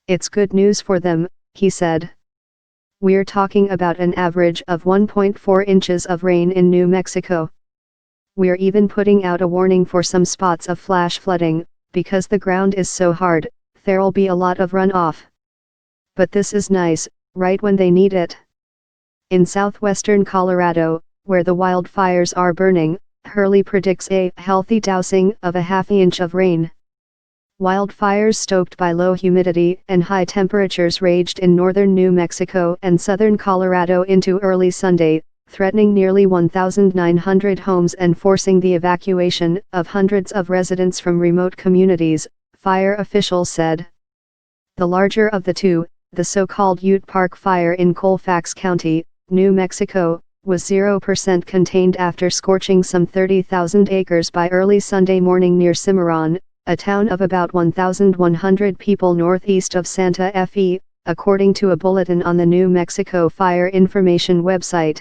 It's good news for them, he said. We're talking about an average of 1.4 inches of rain in New Mexico. We're even putting out a warning for some spots of flash flooding, because the ground is so hard, there'll be a lot of runoff. But this is nice, right when they need it. In southwestern Colorado, where the wildfires are burning, Hurley predicts a healthy dousing of a half inch of rain. Wildfires stoked by low humidity and high temperatures raged in northern New Mexico and southern Colorado into early Sunday, threatening nearly 1,900 homes and forcing the evacuation of hundreds of residents from remote communities, fire officials said. The larger of the two, the so-called Ute Park Fire in Colfax County, New Mexico, was 0% contained after scorching some 30,000 acres by early Sunday morning near Cimarron, a town of about 1,100 people northeast of Santa Fe, according to a bulletin on the New Mexico Fire Information website.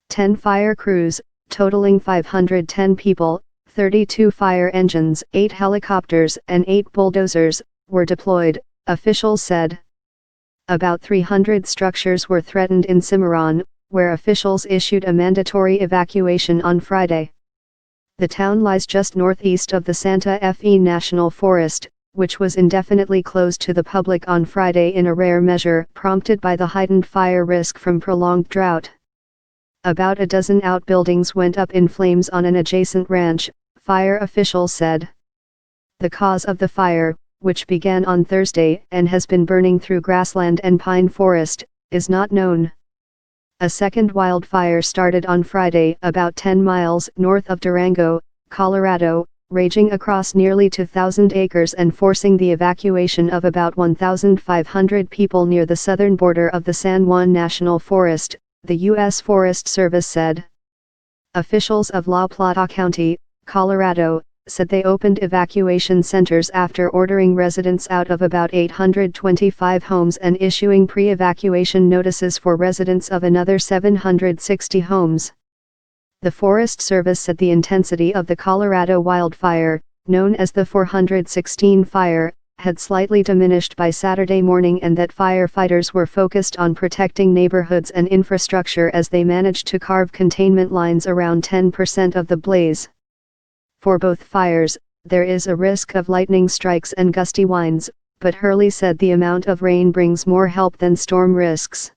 10 fire crews, totaling 510 people, 32 fire engines, 8 helicopters and 8 bulldozers, were deployed, officials said. About 300 structures were threatened in Cimarron, where officials issued a mandatory evacuation on Friday. The town lies just northeast of the Santa Fe National Forest, which was indefinitely closed to the public on Friday in a rare measure prompted by the heightened fire risk from prolonged drought. About a dozen outbuildings went up in flames on an adjacent ranch, fire officials said. The cause of the fire, which began on Thursday and has been burning through grassland and pine forest, is not known. A second wildfire started on Friday about 10 miles north of Durango, Colorado, raging across nearly 2,000 acres and forcing the evacuation of about 1,500 people near the southern border of the San Juan National Forest, the U.S. Forest Service said. Officials of La Plata County, Colorado, said they opened evacuation centers after ordering residents out of about 825 homes and issuing pre-evacuation notices for residents of another 760 homes. The Forest Service said the intensity of the Colorado wildfire, known as the 416 fire, had slightly diminished by Saturday morning and that firefighters were focused on protecting neighborhoods and infrastructure as they managed to carve containment lines around 10% of the blaze. For both fires, there is a risk of lightning strikes and gusty winds, but Hurley said the amount of rain brings more help than storm risks.